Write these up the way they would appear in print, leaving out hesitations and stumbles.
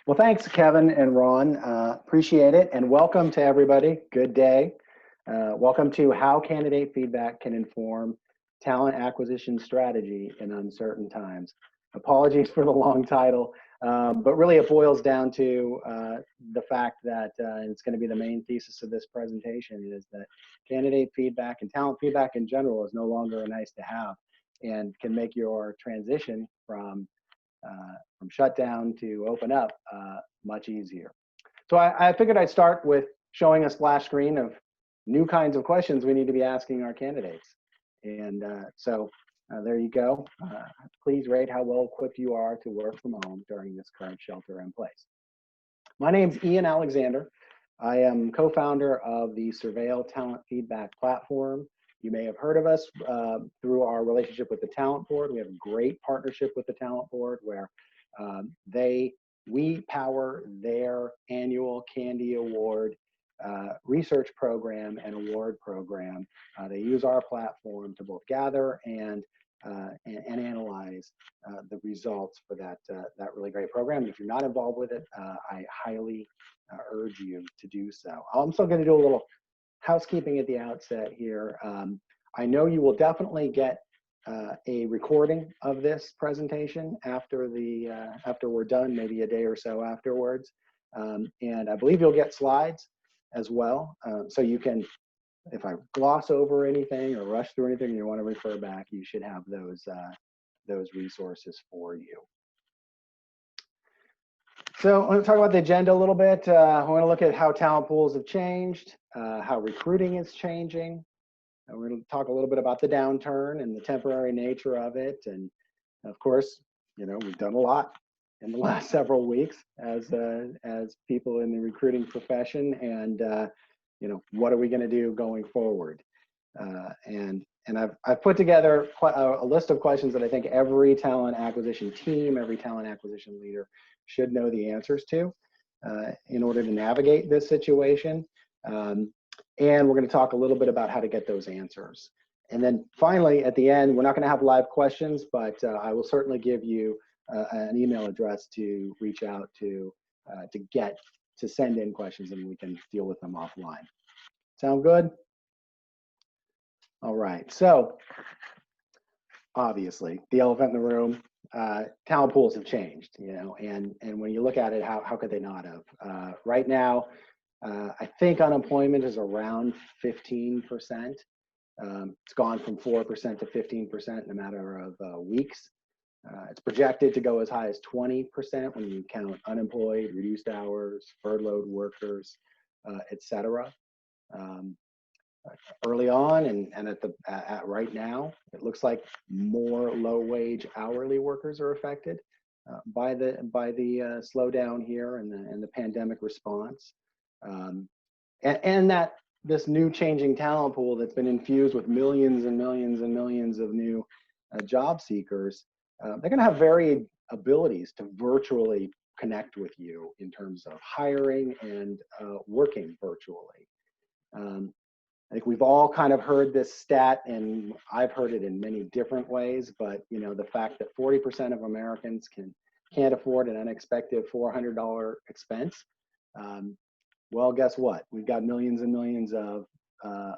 Well, thanks, Kevin and Ron. Appreciate it. And welcome to everybody. Good day. Welcome to How Candidate Feedback Can Inform Talent Acquisition Strategy in Uncertain Times. Apologies for the long title, but really it boils down to the fact that it's going to be the main thesis of this presentation is that candidate feedback and talent feedback in general is no longer a nice to have and can make your transition from shutdown to open up much easier. So I figured I'd start with showing a splash screen of new kinds of questions we need to be asking our candidates. And so there you go. Please rate how well equipped you are to work from home during this current shelter in place. My name's Ian Alexander. I am co-founder of the Surveil Talent Feedback platform. You may have heard of us through our relationship with the Talent Board. We have a great partnership with the Talent Board where we power their annual Candy Award research program and award program. They use our platform to both gather and analyze the results for that really great program. If you're not involved with it, I highly urge you to do so. I'm still going to do a little housekeeping at the outset here. I know you will definitely get a recording of this presentation after we're done, maybe a day or so afterwards. And I believe you'll get slides as well. So you can, if I gloss over anything or rush through anything you want to refer back, you should have those resources for you. So I want to talk about the agenda a little bit. I want to look at how talent pools have changed, how recruiting is changing. And we're going to talk a little bit about the downturn and the temporary nature of it. And of course, you know, we've done a lot in the last several weeks as people in the recruiting profession. And you know, what are we going to do going forward? And I've put together a list of questions that I think every talent acquisition team, every talent acquisition leader should know the answers to in order to navigate this situation. And we're going to talk a little bit about how to get those answers. And then finally, at the end, we're not going to have live questions, but I will certainly give you an email address to reach out to send in questions, and we can deal with them offline. Sound good? All right. So obviously, the elephant in the room, talent pools have changed, you know, and when you look at it, how could they not have? Right now, I think unemployment is around 15%. It's gone from 4% to 15% in a matter of weeks. It's projected to go as high as 20% when you count unemployed, reduced hours, furloughed workers, et cetera. Early on and at right now, it looks like more low-wage hourly workers are affected by the slowdown here and the pandemic response. And that this new changing talent pool that's been infused with millions and millions and millions of new job seekers, they're going to have varied abilities to virtually connect with you in terms of hiring and working virtually. I think we've all kind of heard this stat, and I've heard it in many different ways, but you know, the fact that 40% of Americans can't afford an unexpected $400 expense. Well, guess what? We've got millions and millions of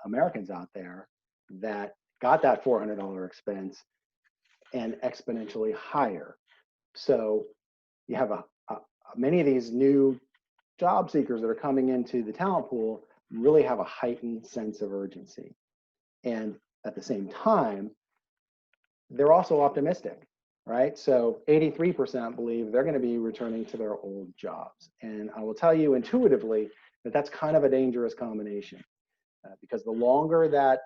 Americans out there that got that $400 expense and exponentially higher. So you have many of these new job seekers that are coming into the talent pool really have a heightened sense of urgency. And at the same time, they're also optimistic, right? So 83% believe they're going to be returning to their old jobs. And I will tell you intuitively that that's kind of a dangerous combination because the longer that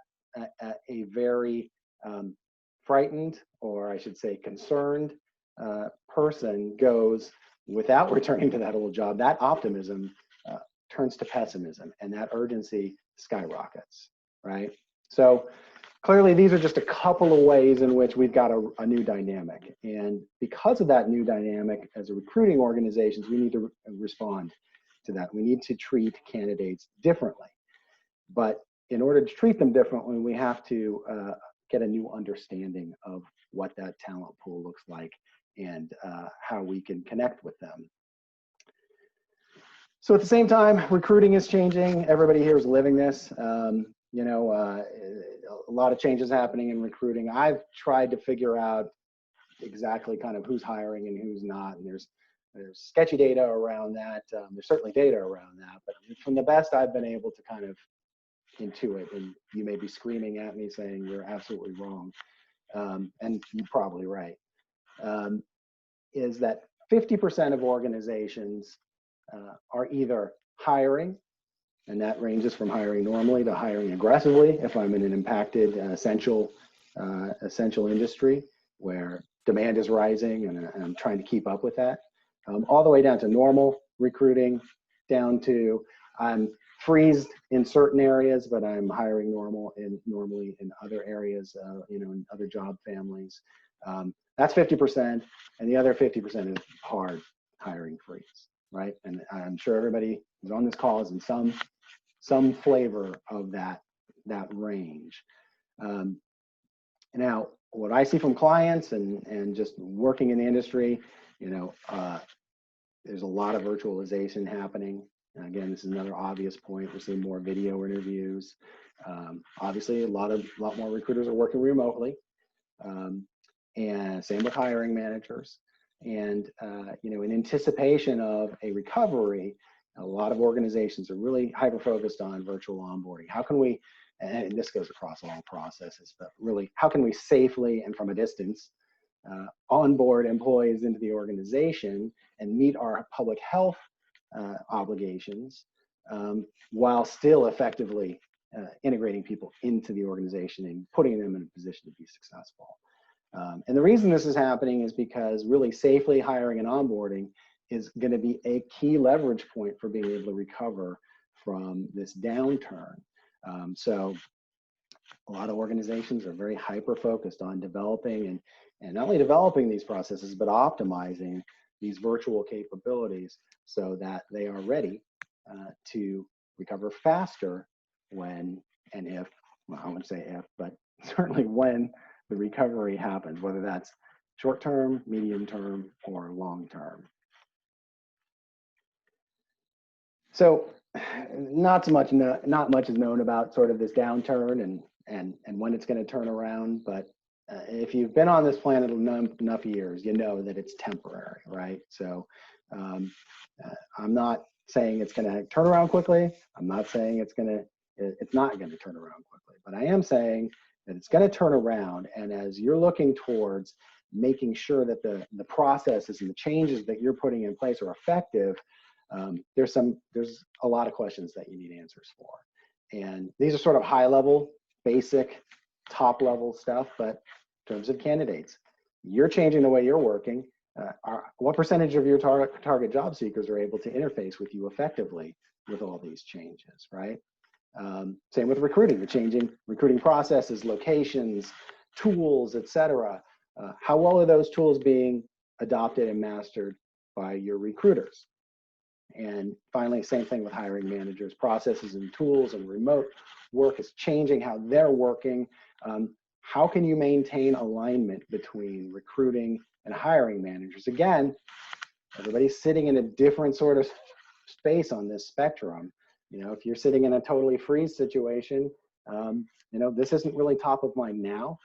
a very frightened, or I should say concerned person goes without returning to that old job, that optimism turns to pessimism, and that urgency skyrockets, right? So clearly these are just a couple of ways in which we've got a new dynamic. And because of that new dynamic, as a recruiting organizations, we need to respond to that. We need to treat candidates differently. But in order to treat them differently, we have to get a new understanding of what that talent pool looks like and how we can connect with them. So at the same time, recruiting is changing. Everybody here is living this. A lot of changes happening in recruiting. I've tried to figure out exactly kind of who's hiring and who's not. And there's sketchy data around that. There's certainly data around that, but from the best I've been able to kind of intuit, and you may be screaming at me saying you're absolutely wrong, and you're probably right, is that 50% of organizations are either hiring, and that ranges from hiring normally to hiring aggressively if I'm in an impacted essential industry where demand is rising and I'm trying to keep up with that, all the way down to normal recruiting, down to I'm freezed in certain areas, but I'm hiring normally in other areas, in other job families. That's 50%, and the other 50% is hard hiring freeze, right? And I'm sure everybody who's on this call is in some flavor of that range. Now, what I see from clients and just working in the industry, there's a lot of virtualization happening. And again, this is another obvious point. We're seeing more video interviews. Obviously, a lot more recruiters are working remotely, and same with hiring managers. And in anticipation of a recovery, a lot of organizations are really hyper-focused on virtual onboarding. How can we, and this goes across all processes, but really, how can we safely and from a distance onboard employees into the organization and meet our public health obligations while still effectively integrating people into the organization and putting them in a position to be successful. And the reason this is happening is because really safely hiring and onboarding is going to be a key leverage point for being able to recover from this downturn. So a lot of organizations are very hyper-focused on developing and not only developing these processes, but optimizing these virtual capabilities so that they are ready to recover faster when and if, well, I wouldn't say if, but certainly when the recovery happens, whether that's short-term, medium-term, or long-term. So not much is known about sort of this downturn and when it's going to turn around, but if you've been on this planet enough years, you know that it's temporary, right? So I'm not saying it's going to turn around quickly. I'm not saying it's not going to turn around quickly, but I am saying that it's going to turn around. And as you're looking towards making sure that the processes and the changes that you're putting in place are effective, there's a lot of questions that you need answers for. And these are sort of high level, basic, top level stuff, but in terms of candidates, you're changing the way you're working. What percentage of your target job seekers are able to interface with you effectively with all these changes, right? Same with recruiting. You're changing recruiting processes, locations, tools, etc. How well are those tools being adopted and mastered by your recruiters? And finally, same thing with hiring managers. Processes and tools and remote work is changing how they're working. How can you maintain alignment between recruiting and hiring managers? Again, everybody's sitting in a different sort of space on this spectrum. If you're sitting in a totally freeze situation, this isn't really top of mind now,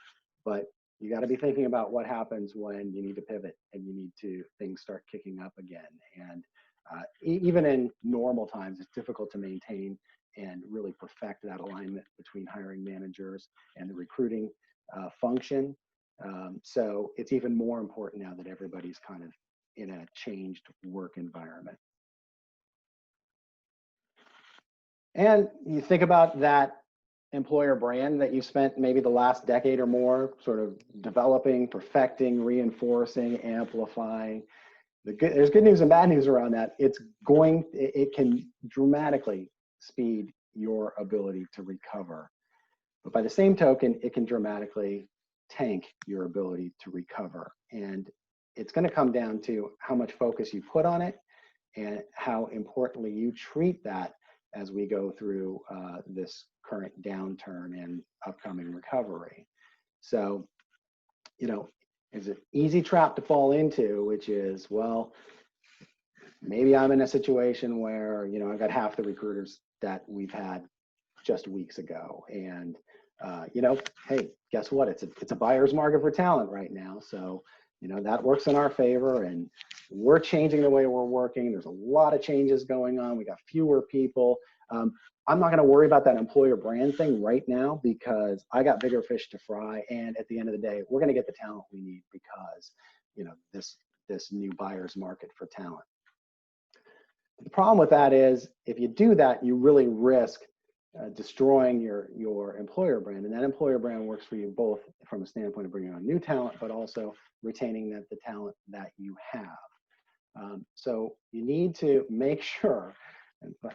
but you got to be thinking about what happens when you need to pivot and things start kicking up again. And even in normal times, it's difficult to maintain and really perfect that alignment between hiring managers and the recruiting function. So it's even more important now that everybody's kind of in a changed work environment. And you think about that employer brand that you've spent maybe the last decade or more sort of developing, perfecting, reinforcing, amplifying. There's good news and bad news around that. It can dramatically speed your ability to recover. But by the same token, it can dramatically tank your ability to recover. And it's going to come down to how much focus you put on it and how importantly you treat that as we go through this current downturn and upcoming recovery. So, there's an easy trap to fall into, which is, well, maybe I'm in a situation where, you know, I've got half the recruiters that we've had just weeks ago. And, you know, hey, guess what? It's a buyer's market for talent right now. So, you know, that works in our favor, and we're changing the way we're working. There's a lot of changes going on. We got fewer people. I'm not going to worry about that employer brand thing right now because I got bigger fish to fry. And at the end of the day, we're going to get the talent we need because, you know, this new buyer's market for talent. The problem with that is if you do that, you really risk destroying your employer brand. And that employer brand works for you both from a standpoint of bringing on new talent, but also retaining the talent that you have. So you need to make sure,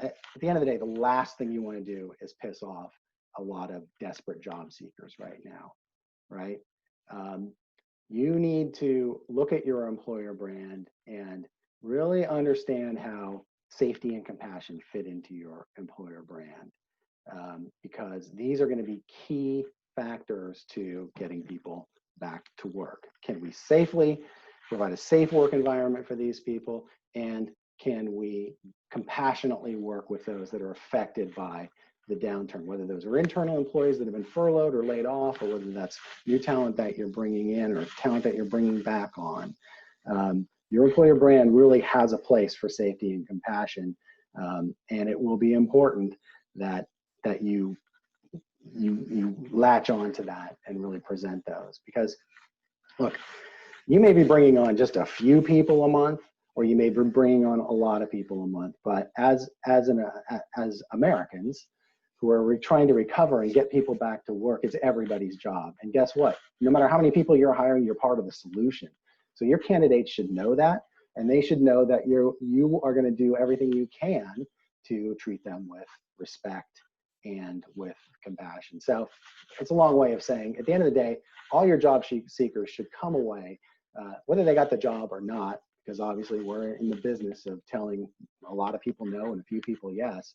at the end of the day, the last thing you want to do is piss off a lot of desperate job seekers right now, right? You need to look at your employer brand and really understand how safety and compassion fit into your employer brand, because these are going to be key factors to getting people back to work. Can we safely provide a safe work environment for these people? And can we compassionately work with those that are affected by the downturn, whether those are internal employees that have been furloughed or laid off, or whether that's new talent that you're bringing in or talent that you're bringing back on. Your employer brand really has a place for safety and compassion, and it will be important that you latch on to that and really present those. Because look, you may be bringing on just a few people a month, or you may be bringing on a lot of people a month, but as Americans who are trying to recover and get people back to work, it's everybody's job. And guess what? No matter how many people you're hiring, you're part of the solution. So your candidates should know that, and they should know that you are going to do everything you can to treat them with respect and with compassion. So it's a long way of saying, at the end of the day, all your job seekers should come away, whether they got the job or not, because obviously we're in the business of telling a lot of people no and a few people yes.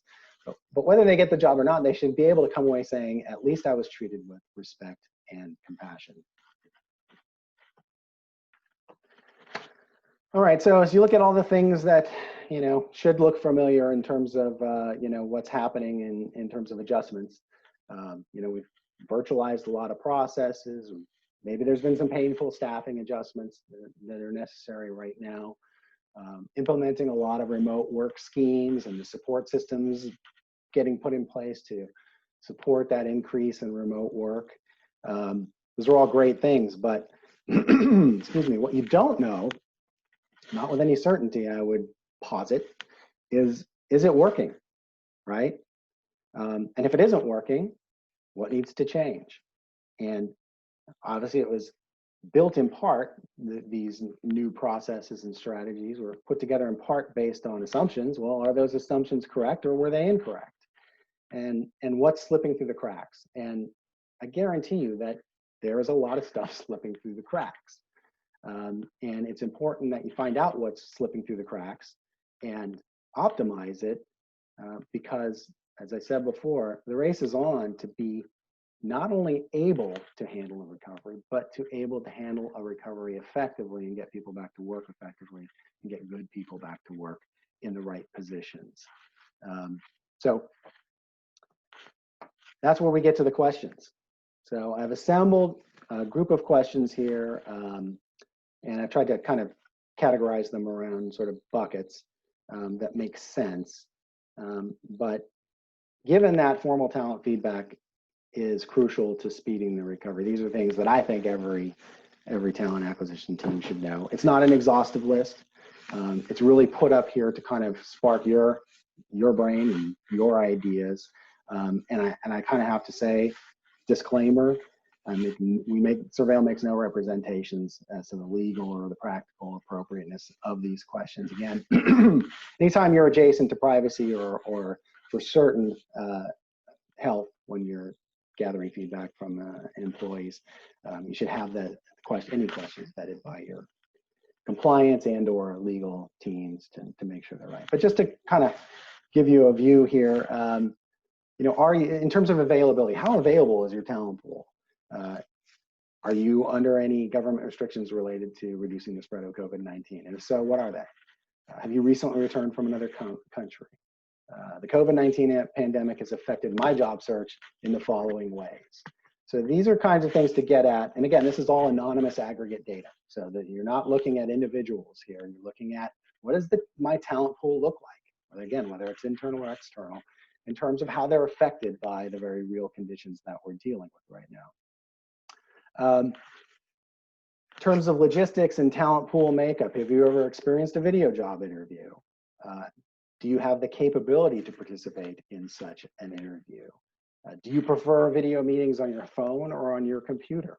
But whether they get the job or not, they should be able to come away saying, at least I was treated with respect and compassion. All right, so as you look at all the things that, you know, should look familiar in terms of, you know, what's happening in terms of adjustments, you know, we've virtualized a lot of processes. Maybe there's been some painful staffing adjustments that are necessary right now. Implementing a lot of remote work schemes and the support systems getting put in place to support that increase in remote work. Those are all great things, but excuse me, what you don't know, not with any certainty, I would posit, is it working, right? And if it isn't working, what needs to change? And obviously it was built in part, these new processes and strategies were put together in part based on assumptions. Well, are those assumptions correct or were they incorrect? And what's slipping through the cracks? And I guarantee you that there is a lot of stuff slipping through the cracks. And it's important that you find out what's slipping through the cracks and optimize it, because, as I said before, the race is on to be not only able to handle a recovery, but to able to handle a recovery effectively and get people back to work effectively and get good people back to work in the right positions. So that's where we get to the questions. So I've assembled a group of questions here, and I've tried to kind of categorize them around sort of buckets that make sense. But given that formal talent feedback is crucial to speeding the recovery, these are things that I think every talent acquisition team should know. It's not an exhaustive list. It's really put up here to kind of spark your brain and your ideas. And I kind of have to say, disclaimer, Surveil makes no representations as to the legal or the practical appropriateness of these questions. Again, anytime you're adjacent to privacy or for certain health when you're gathering feedback from employees, you should have any questions vetted by your compliance and or legal teams to make sure they're right. But just to kind of give you a view here, you know, are you, in terms of availability, how available is your talent pool? Are you under any government restrictions related to reducing the spread of COVID-19? And if so, what are they? Have you recently returned from another country? The COVID-19 pandemic has affected my job search in the following ways. So these are kinds of things to get at. And again, this is all anonymous aggregate data. So that you're not looking at individuals here. You're looking at what does my talent pool look like? And again, whether it's internal or external, in terms of how they're affected by the very real conditions that we're dealing with right now. In terms of logistics and talent pool makeup, have you ever experienced a video job interview? Do you have the capability to participate in such an interview? Do you prefer video meetings on your phone or on your computer?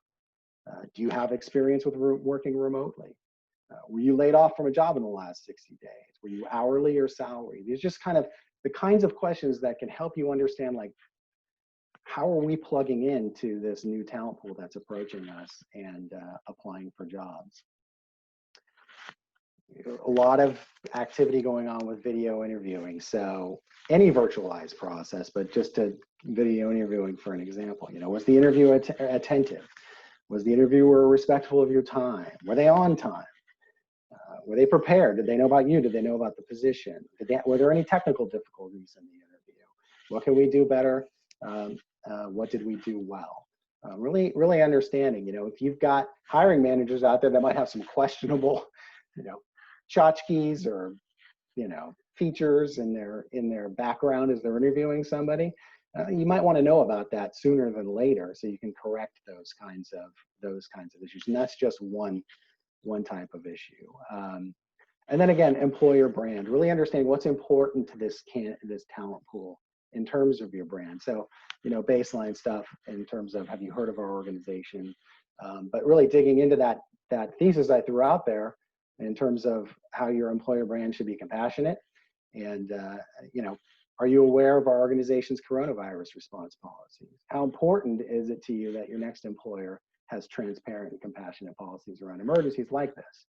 Do you have experience with working remotely? Were you laid off from a job in the last 60 days? Were you hourly or salary? These are just kind of the kinds of questions that can help you understand, like, how are we plugging into this new talent pool that's approaching us and applying for jobs? A lot of activity going on with video interviewing. So any virtualized process, but just to video interviewing for an example, was the interview attentive? Was the interviewer respectful of your time? Were they on time? Were they prepared? Did they know about you? Did they know about the position? Were there any technical difficulties in the interview? What can we do better? What did we do well? Really understanding, if you've got hiring managers out there that might have some questionable, tchotchkes or, features in their background as they're interviewing somebody, you might want to know about that sooner than later, so you can correct those kinds of issues. And that's just one type of issue. And then again, employer brand, really understanding what's important to this talent pool in terms of your brand. So, baseline stuff in terms of, have you heard of our organization? But really digging into that thesis I threw out there in terms of how your employer brand should be compassionate. And, are you aware of our organization's coronavirus response policies? How important is it to you that your next employer has transparent and compassionate policies around emergencies like this?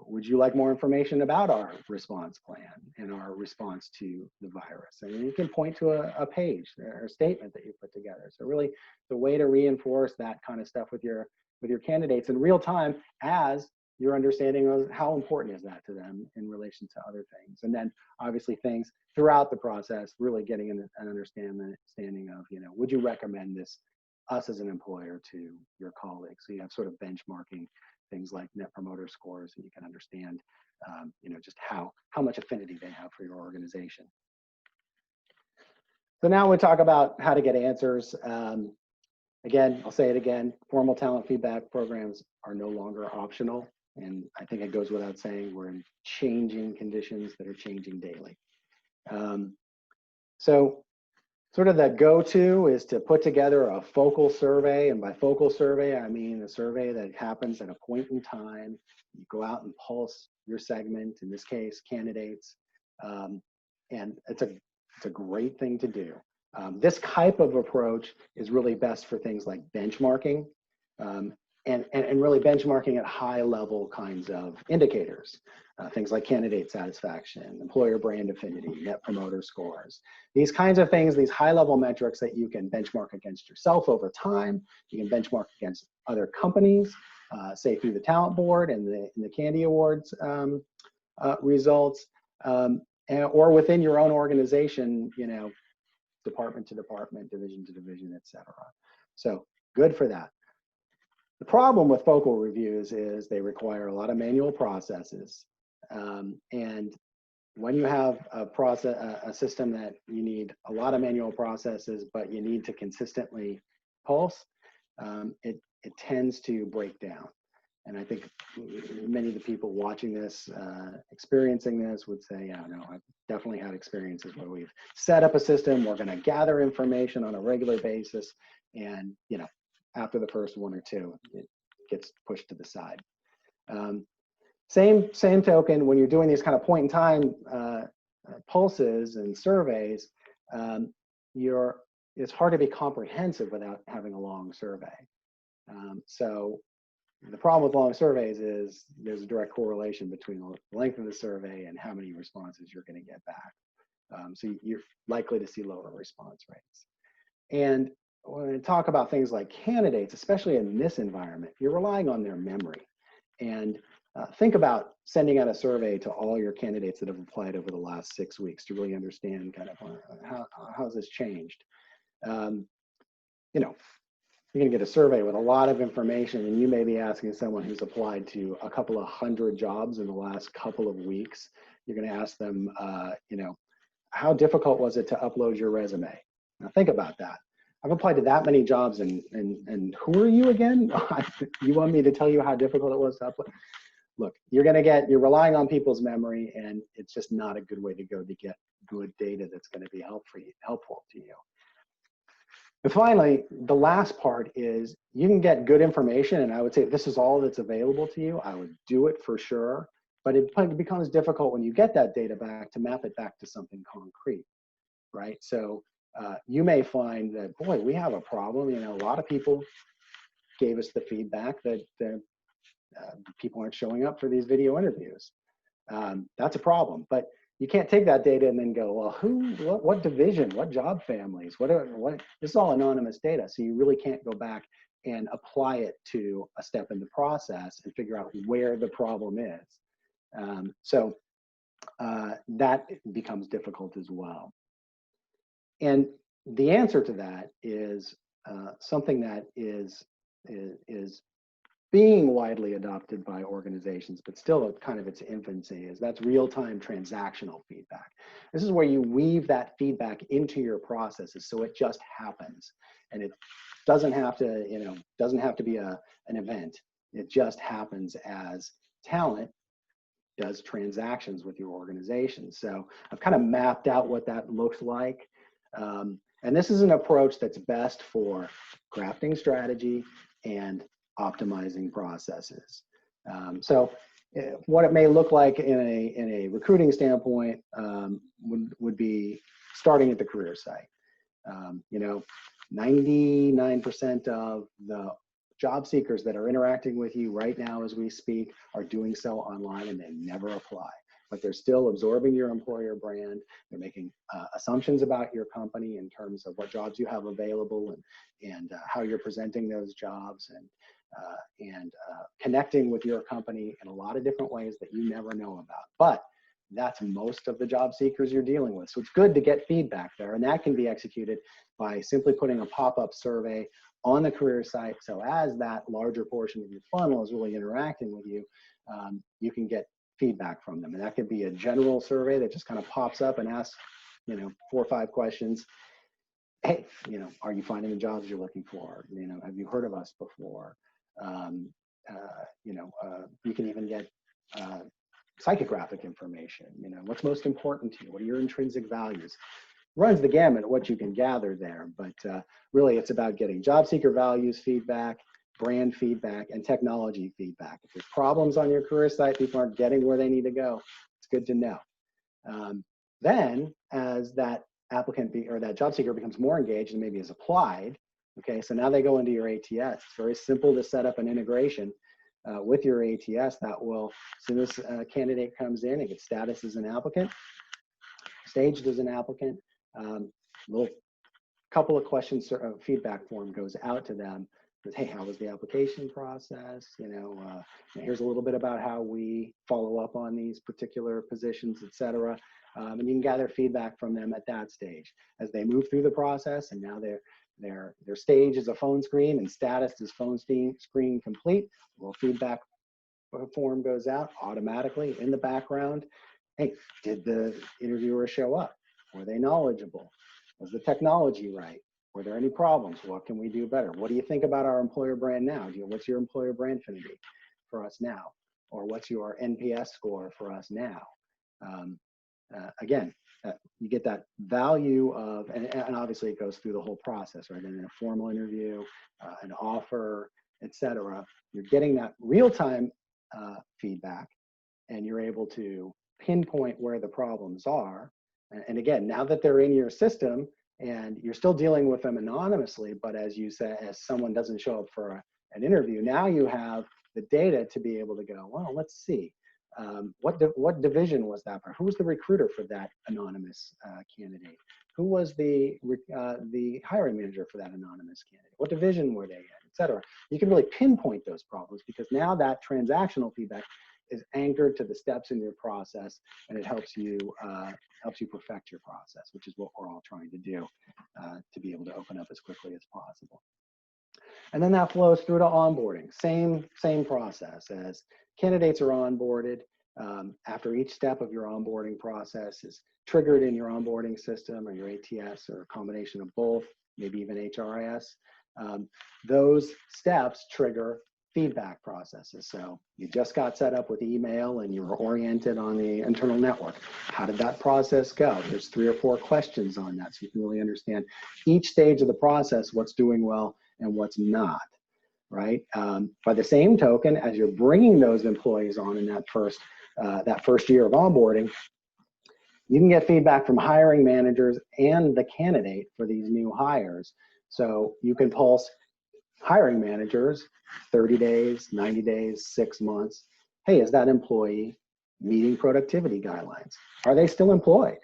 Would you like more information about our response plan and our response to the virus? And you can point to a page or a statement that you put together. So really the way to reinforce that kind of stuff with your candidates in real time, as your understanding of how important is that to them in relation to other things. And then obviously things throughout the process, really getting an understanding of, would you recommend us as an employer to your colleagues? So you have sort of benchmarking things like net promoter scores, and you can understand, just how much affinity they have for your organization. So now we talk about how to get answers. Again, I'll say it again, formal talent feedback programs are no longer optional. And I think it goes without saying, we're in changing conditions that are changing daily. So sort of the go-to is to put together a focal survey. And by focal survey, I mean a survey that happens at a point in time. You go out and pulse your segment, in this case, candidates. And it's a great thing to do. This type of approach is really best for things like benchmarking, and really benchmarking at high level kinds of indicators, things like candidate satisfaction, employer brand affinity, net promoter scores, these kinds of things, these high level metrics that you can benchmark against yourself over time. You can benchmark against other companies, say through the talent board and the Candy Awards results, or within your own organization, department to department, division to division, et cetera. So good for that. The problem with focal reviews is they require a lot of manual processes. And when you have a system that you need a lot of manual processes, but you need to consistently pulse, it tends to break down. And I think many of the people watching this, experiencing this would say, yeah, no, I've definitely had experiences where we've set up a system, we're gonna gather information on a regular basis, and after the first one or two, it gets pushed to the side. Same token, when you're doing these kind of point in time pulses and surveys, it's hard to be comprehensive without having a long survey. So the problem with long surveys is there's a direct correlation between the length of the survey and how many responses you're going to get back. So you're likely to see lower response rates. And when we talk about things like candidates, especially in this environment, you're relying on their memory. And Think about sending out a survey to all your candidates that have applied over the last 6 weeks to really understand kind of how's this changed. You know, you're going to get a survey with a lot of information, and you may be asking someone who's applied to a couple of hundred jobs in the last couple of weeks. You're going to ask them, you know, how difficult was it to upload your resume? Now think about that. I've applied to that many jobs, and who are you again? You want me to tell you how difficult it was to upload? Look, you're relying on people's memory, and it's just not a good way to go to get good data that's going to be helpful to you. And finally, the last part is you can get good information, and I would say if this is all that's available to you, I would do it for sure, but it becomes difficult when you get that data back to map it back to something concrete, right? So you may find that, boy, we have a problem. You know, a lot of people gave us the feedback that people aren't showing up for these video interviews. That's a problem, but you can't take that data and then go, well, what division, what job families, what, this is all anonymous data. So you really can't go back and apply it to a step in the process and figure out where the problem is. So that becomes difficult as well. And the answer to that is something that is being widely adopted by organizations, but still at kind of its infancy, that's real-time transactional feedback. This is where you weave that feedback into your processes so it just happens. And it doesn't have to, you know, doesn't have to be an event. It just happens as talent does transactions with your organization. So I've kind of mapped out what that looks like. And this is an approach that's best for crafting strategy and optimizing processes. So what it may look like in a recruiting standpoint would be starting at the career site. You know, 99% of the job seekers that are interacting with you right now as we speak are doing so online, and they never apply. But they're still absorbing your employer brand. They're making assumptions about your company in terms of what jobs you have available and how you're presenting those jobs, and connecting with your company in a lot of different ways that you never know about. But that's most of the job seekers you're dealing with. So it's good to get feedback there, and that can be executed by simply putting a pop-up survey on the career site. So as that larger portion of your funnel is really interacting with you, you can get feedback from them. And that could be a general survey that just kind of pops up and asks, you know, 4 or 5 questions. Hey, you know, are you finding the jobs you're looking for? You know, have you heard of us before? You know, you can even get psychographic information. You know, what's most important to you? What are your intrinsic values? Runs the gamut of what you can gather there, but really it's about getting job seeker values feedback, brand feedback, and technology feedback. If there's problems on your career site, people aren't getting where they need to go, it's good to know. Then as that applicant or that job seeker becomes more engaged and maybe is applied, okay, so now they go into your ATS. It's very simple to set up an integration with your ATS that will, as soon as a candidate comes in, it gets status as an applicant, staged as an applicant, little couple of questions, feedback form goes out to them. Says, hey, how was the application process? You know, here's a little bit about how we follow up on these particular positions, et cetera. And you can gather feedback from them at that stage as they move through the process. And now their stage is a phone screen and status is phone screen complete. A little feedback form goes out automatically in the background. Hey, did the interviewer show up? Were they knowledgeable? Was the technology right? Were there any problems? What can we do better? What do you think about our employer brand now? What's your employer brand affinity for us now? Or what's your NPS score for us now? Again, you get that value of, and obviously it goes through the whole process, right? And in a formal interview, an offer, et cetera, you're getting that real-time feedback, and you're able to pinpoint where the problems are. And again, now that they're in your system and you're still dealing with them anonymously, but as you said, as someone doesn't show up for an interview, now you have the data to be able to go, well, let's see. What division was that for? Who was the recruiter for that anonymous candidate? Who was the hiring manager for that anonymous candidate? What division were they in, et cetera? You can really pinpoint those problems because now that transactional feedback is anchored to the steps in your process, and it helps you perfect your process, which is what we're all trying to do to be able to open up as quickly as possible. And then that flows through to onboarding. Same process as candidates are onboarded. After each step of your onboarding process is triggered in your onboarding system or your ATS or a combination of both, maybe even HRIS, those steps trigger feedback processes. So you just got set up with email and you were oriented on the internal network. How did that process go? There's 3 or 4 questions on that so you can really understand each stage of the process, what's doing well and what's not, right? By the same token, as you're bringing those employees on in that first year of onboarding, you can get feedback from hiring managers and the candidate for these new hires. So you can pulse hiring managers 30 days, 90 days, 6 months. Hey, is that employee meeting productivity guidelines? Are they still employed?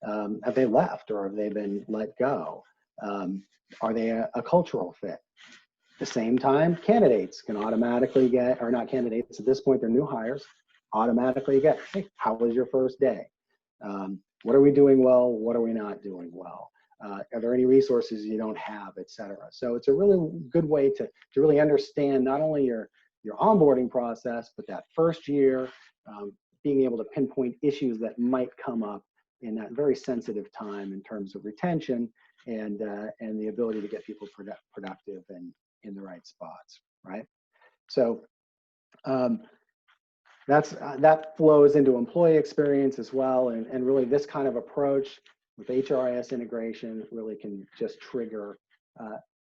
Have they left or have they been let go? Are they a cultural fit? At the same time, candidates can automatically get, or not candidates, at this point, they're new hires, automatically get, hey, how was your first day? What are we doing well? What are we not doing well? Are there any resources you don't have, et cetera? So it's a really good way to really understand not only your onboarding process, but that first year, being able to pinpoint issues that might come up in that very sensitive time in terms of retention and the ability to get people productive and in the right spots, right? So that flows into employee experience as well, and really this kind of approach with HRIS integration really can just trigger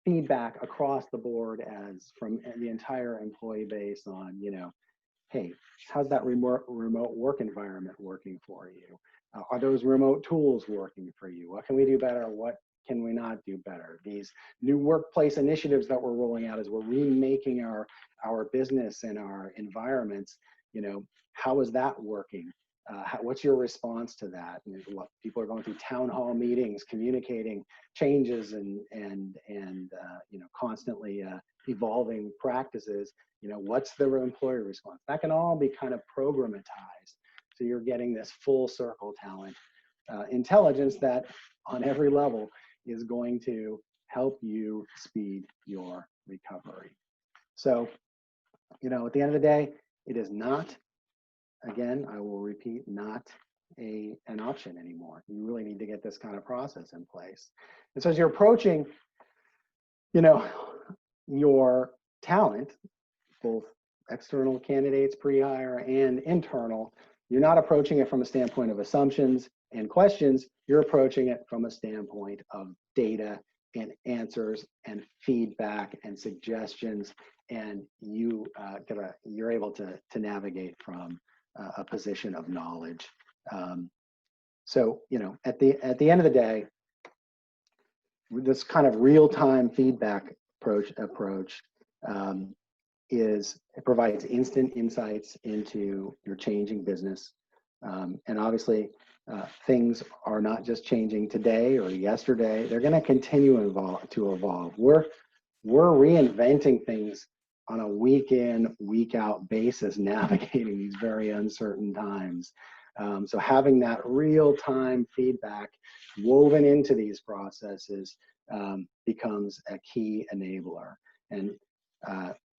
feedback across the board as from the entire employee base on, you know, hey, how's that remote work environment working for you? Are those remote tools working for you? What can we do better? What can we not do better? These new workplace initiatives that we're rolling out as we're remaking our business and our environments, you know, how is that working? What's your response to that? And people are going through town hall meetings, communicating changes and you know, constantly evolving practices. You know, what's the employee response? That can all be kind of programmatized. So you're getting this full circle talent intelligence that on every level is going to help you speed your recovery. So, you know, at the end of the day, it is not, again, I will repeat, not an option anymore. You really need to get this kind of process in place. And so as you're approaching, you know, your talent, both external candidates, pre-hire, and internal, you're not approaching it from a standpoint of assumptions and questions. You're approaching it from a standpoint of data and answers and feedback and suggestions, and you're able to navigate from a position of knowledge. So, you know, at the end of the day, this kind of real-time feedback approach it provides instant insights into your changing business. And obviously, things are not just changing today or yesterday, they're gonna continue to evolve. We're reinventing things on a week in, week out basis, navigating these very uncertain times. So having that real-time feedback woven into these processes becomes a key enabler. And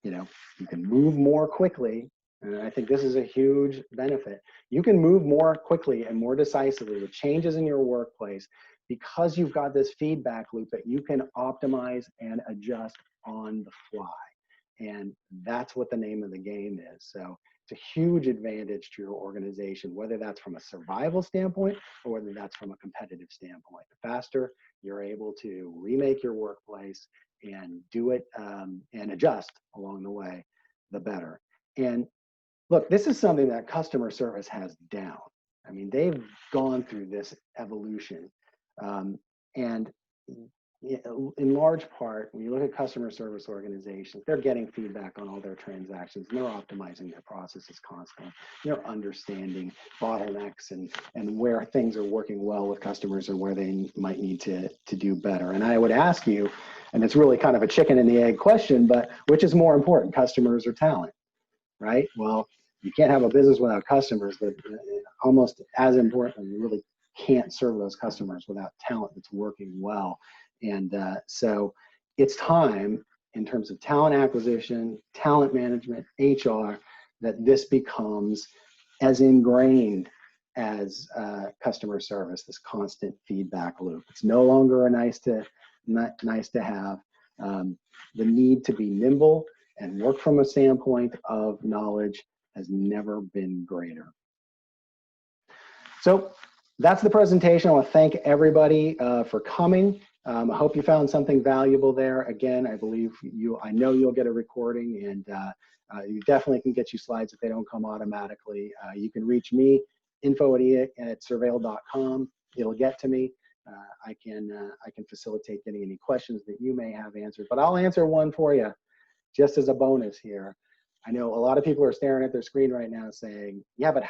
you know, you can move more quickly, and I think this is a huge benefit. You can move more quickly and more decisively with changes in your workplace because you've got this feedback loop that you can optimize and adjust on the fly. And that's what the name of the game is. So it's a huge advantage to your organization, whether that's from a survival standpoint or whether that's from a competitive standpoint. The faster you're able to remake your workplace and do it and adjust along the way, the better. And look, this is something that customer service has down. I mean, they've gone through this evolution. And in large part, when you look at customer service organizations, they're getting feedback on all their transactions, and they're optimizing their processes constantly. They're understanding bottlenecks and where things are working well with customers and where they might need to do better. And I would ask you, and it's really kind of a chicken and the egg question, but which is more important, customers or talent, right? Well, you can't have a business without customers, but almost as importantly, you really can't serve those customers without talent that's working well. And so it's time, in terms of talent acquisition, talent management, HR, that this becomes as ingrained as customer service, this constant feedback loop. It's no longer a nice to have. The need to be nimble and work from a standpoint of knowledge has never been greater. So that's the presentation. I want to thank everybody for coming. I hope you found something valuable there. Again, I know you'll get a recording, and you definitely can get you slides if they don't come automatically. You can reach me, info@surveil.com. It'll get to me. I can facilitate getting any questions that you may have answered, but I'll answer one for you just as a bonus here. I know a lot of people are staring at their screen right now saying, yeah, but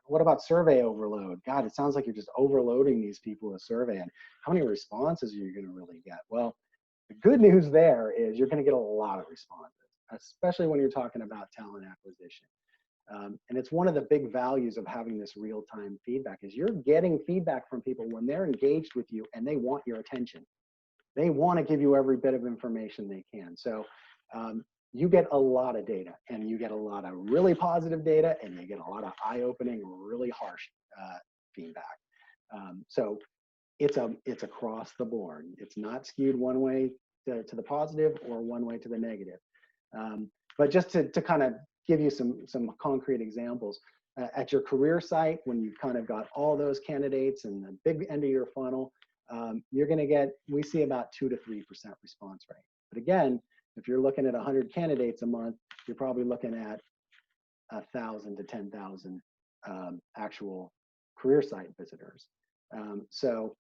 what about survey overload? God, it sounds like you're just overloading these people with survey, and how many responses are you going to really get? Well, the good news there is you're going to get a lot of responses, especially when you're talking about talent acquisition. And it's one of the big values of having this real-time feedback is you're getting feedback from people when they're engaged with you and they want your attention. They want to give you every bit of information they can. So you get a lot of data, and you get a lot of really positive data, and you get a lot of eye-opening, really harsh feedback. So it's across the board. It's not skewed one way to the positive or one way to the negative. But just to kind of give you some concrete examples, at your career site, when you've kind of got all those candidates and the big end of your funnel, you're going to get, we see about 2 to 3% response rate. But again, if you're looking at 100 candidates a month, you're probably looking at 1,000 to 10,000 actual career site visitors. So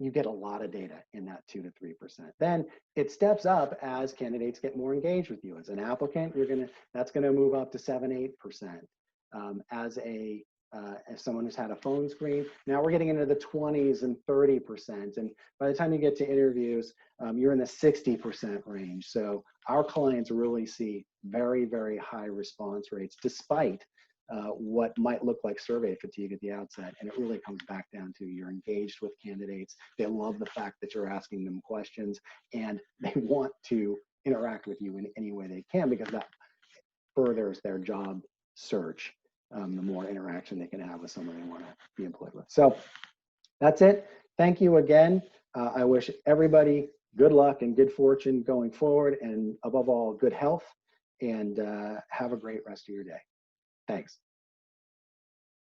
you get a lot of data in that 2 to 3%. Then it steps up as candidates get more engaged with you. As an applicant, that's gonna move up to 7-8%. As someone who's had a phone screen, now we're getting into the 20s and 30%. And by the time you get to interviews, you're in the 60% range. So our clients really see very, very high response rates, despite what might look like survey fatigue at the outset. And it really comes back down to you're engaged with candidates. They love the fact that you're asking them questions, and they want to interact with you in any way they can, because that furthers their job search. The more interaction they can have with someone they want to be employed with. So that's it. Thank you again. I wish everybody good luck and good fortune going forward, and above all, good health, and have a great rest of your day. Thanks.